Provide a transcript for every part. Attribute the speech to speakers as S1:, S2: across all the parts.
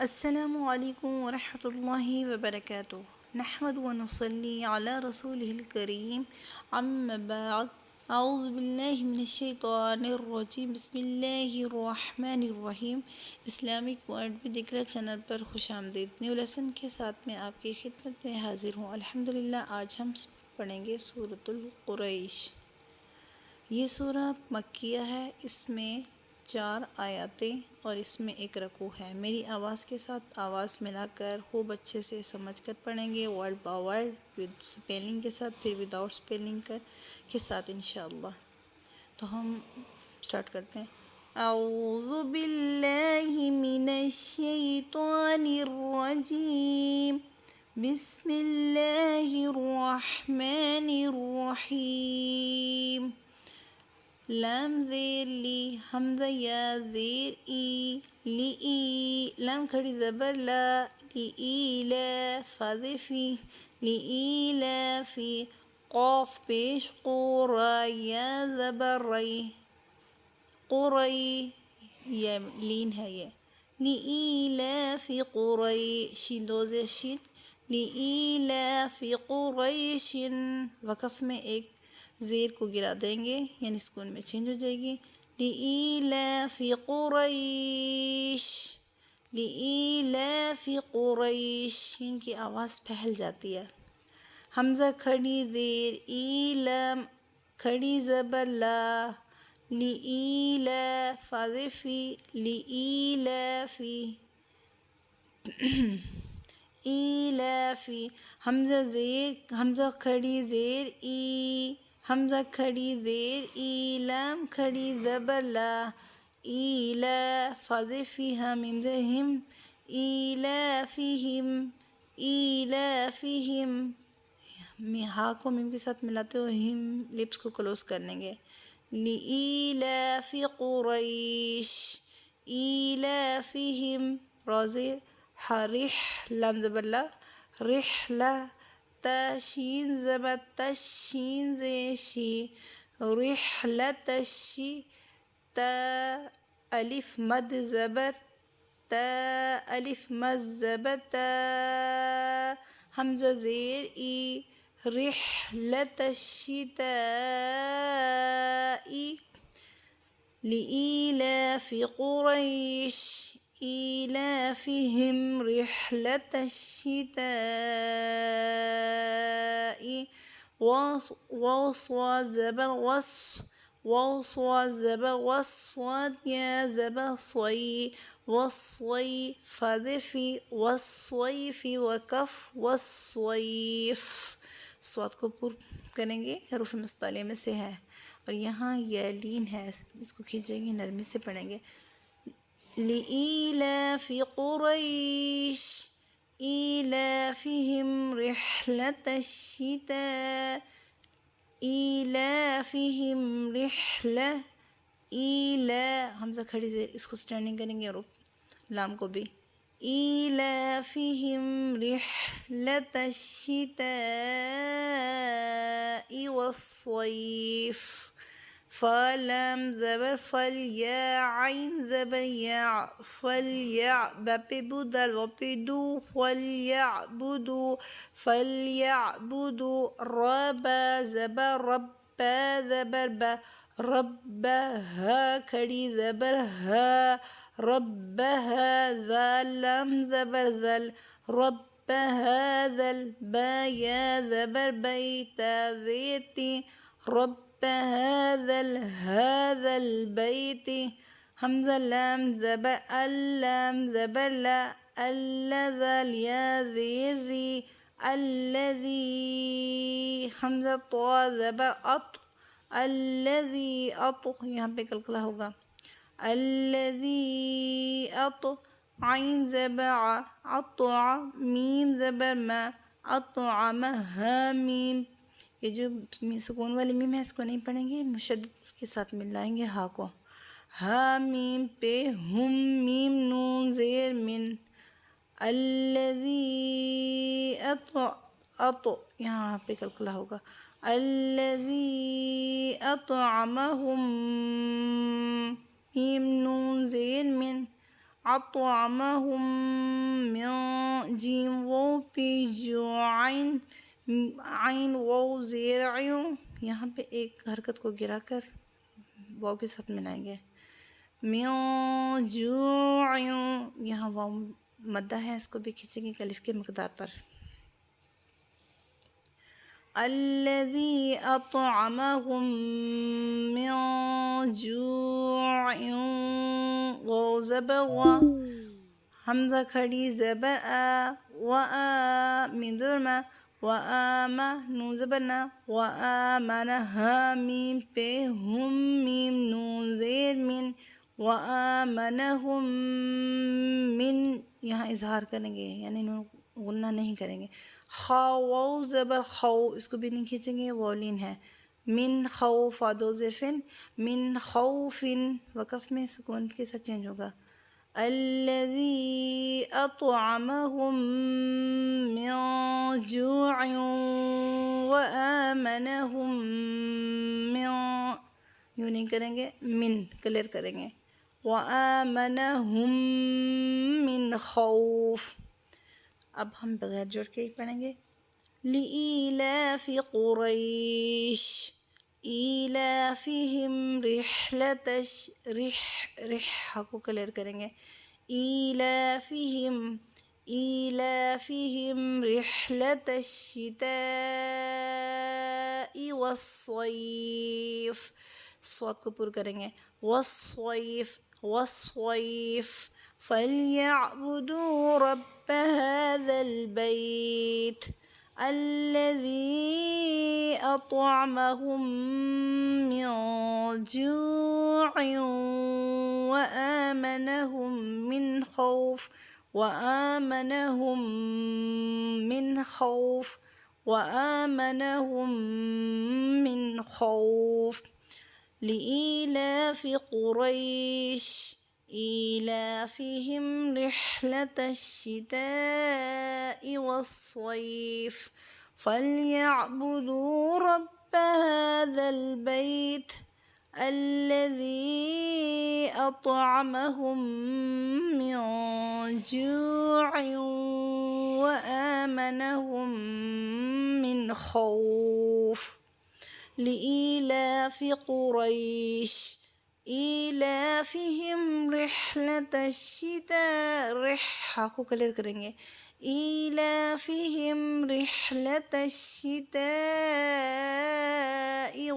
S1: السلام علیکم ورحمۃ اللہ وبرکاتہ نحمد ونصلی علی رسول الکریم اما بعد اعوذ باللہ من الشیطان الرجیم بسم اللہ الرحمن الرحیم Islamic word with Iqra channel پر خوش آمدید۔ نیو لیسن کے ساتھ میں آپ کی خدمت میں حاضر ہوں۔ الحمدللہ آج ہم پڑھیں گے سورۃ القریش۔ یہ سورہ مکیہ ہے، اس میں 4 آیاتیں اور اس میں 1 رکوع ہے۔ میری آواز کے ساتھ آواز ملا کر خوب اچھے سے سمجھ کر پڑھیں گے، ورڈ با ورڈ، ود سپیلنگ کے ساتھ، پھر وداؤٹ سپیلنگ کے ساتھ انشاءاللہ۔ تو ہم سٹارٹ کرتے ہیں۔ اعوذ باللہ من الشیطان الرجیم، بسم اللہ الرحمن الرحیم۔ لام زیر لی، حمزہ یا زیر ای، لی ای، لام کھڑی زبر لا، لی ای لا، فاضے فی، لی ای لا فی، قاف پیش قو، را یا زبر ری، قری، یہ لین ہے یہ، لی ای لا فی قری، شین 2 زیر شین، لی ای لا فی قریش، وقف میں ایک زیر کو گرا دیں گے یعنی سکون میں چینج ہو جائے گی۔ لإيلاف قریش، لإيلاف قریش، ان کی آواز پھیل جاتی ہے۔ حمزہ کھڑی زیر ای، لام کھڑی زبر لا، لإيلاف فاضے فی، لإيلافی، ایلافی، حمزہ کھڑی زیر ای، حمزہ کھڑی زیر ای، لام کھڑی زبر لا، ایلا، فاضے فی، میم زیر ہم، ایلافہم، ایلافہم، ہا کو میم کے ساتھ ملاتے ہوئے ہم لپس کو کلوز کر لیں گے۔ لإیلاف قریش، ایلافہم، را زیر رح، لام زبر لا، رحلہ، تا شین زبر تش، شین زیر شی، رحلۃ الشی، تا الف مد زبر تا، الف مد زبر تا، حمزہ زیر ای، رحلۃ الشتاء، لإيلاف قریش، إيلافهم رحلة الشتاء، واو صاد زبر وص، واو صاد زبر وص، صاد یا زبر صی، والصی، فاضے فی، والصیف، وکف، والصیف، صاد کو پر کریں گے، حروف مستعلیہ میں سے ہے اور یہاں یہ لین ہے، اس کو کھینچیں گے، نرمی سے پڑھیں گے۔ لإيلاف قریش، إيلافهم رحلة الشتاء، إيلافهم رحلة، ایلا، حمزہ کھڑی زیر، اس کو سٹینڈنگ کریں گے اور لام کو بھی، إيلافهم رحلة الشتاء والصيف، فا لام زبر فل، یا عین زبر یا، فلیع، با پہ بو، دال وا پہ دو، فلیعبدو، فلیعبدو، را با زبر رب، با زبر با، رب، ہا کھڑی زبر ہا، ربها، ذال لام زبر ذل، رب هذا، با یا زبر بی، تا زیر تی، رب هذا البیت، حمزہ لام زبر اللام زبر لا، الذل یا زیر زی، الذی، حمزہ طا زبر اط، الذی اط، یہاں پہ قلقلہ ہوگا، الذی اط، عین زبر ع، اطع، میم زبر ما، اطعم، ہا میم، یہ جو سکون والی میم ہے اس کو نہیں پڑھیں گے، مشدد کے ساتھ ملائیں گے ہا کو، ہا میم پہ ہم، میم نون زیر من، الذی یہاں پہ قلقلہ ہوگا، الذی اطعمہم، میم نون زیر من، اطعمہم من جیم واو پیجو عین عین واو زیر عیوں، یہاں پہ ایک حرکت کو گرا کر واو کے ساتھ ملائیں گے. من جوع، یہاں واو مدہ ہے، اس کو بھی کھینچیں گے الف کے مقدار پر. الذی اطعمہم من جوع، واو زبر و، حمزہ کھڑی زبر آ، و آ میم زبر ما، و آما نون زبر نا، و آمن ہا میم پہ ہم میم نون زیر من، و آمنہم من، یہاں اظہار کریں گے یعنی نون غنہ نہیں کریں گے. خا واو زبر خو، اس کو بھی نہیں کھینچیں گے، وولین ہے. من خوف دو زرفن، من خوف، وقف میں سکون کے ساتھ چینج ہوگا. الذی اطعمہم من جوع وآمنہم من، یوں نہیں کریں گے، من کلیئر کریں گے. وآمنہم من خوف. اب ہم بغیر جوڑ کے پڑھیں گے. لإيلاف قریش ایلافہم رحلۃ رح کو کلیئر کریں گے. ایلافہم رحلۃ الشتاء والصیف، صوت کو پر کریں گے. والصیف فلیعبدوا رب هذا البیت الذی اطعمہم من جوع وآمنہم من خوف، وآمنہم من خوف، وآمنہم من خوف. لإيلاف قریش ایلافہم رحلۃ الشتاء والصیف فلیعبدوا رب هذا البیت الذی اطعمہم من جوع وآمنہم من خوف. لإيلاف قریش ایلافہم رحلۃ الشتاء، رح کو کلیئر کریں گے. ایلافہم رحلۃ الشتاء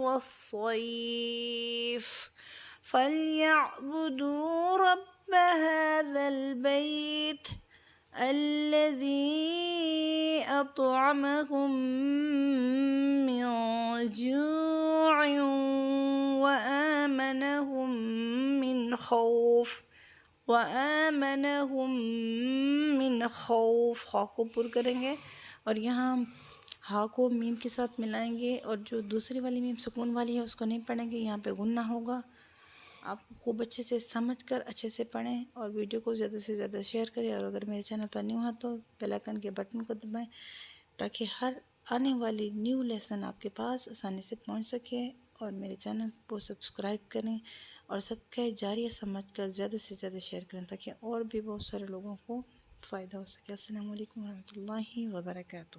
S1: والصیف فلیعبدوا رب هذا البیت الذی اطعمہم من جوع وآمنہم من خوف، وآمنہم من خوف. خا کو پر کریں گے اور یہاں ہا کو میم کے ساتھ ملائیں گے، اور جو دوسری والی میم سکون والی ہے اس کو نہیں پڑھیں گے، یہاں پہ غنہ ہوگا. آپ خوب اچھے سے سمجھ کر اچھے سے پڑھیں اور ویڈیو کو زیادہ سے زیادہ شیئر کریں، اور اگر میرے چینل پر نیو ہے تو بیل آئیکن کے بٹن کو دبائیں تاکہ ہر آنے والی نیو لیسن آپ کے پاس آسانی سے پہنچ سکے. اور میرے چینل کو سبسکرائب کریں اور صدقہ جاریہ سمجھ کر زیادہ سے زیادہ شیئر کریں تاکہ اور بھی بہت سارے لوگوں کو فائدہ ہو سکے. السلام علیکم ورحمۃ اللہ وبرکاتہ.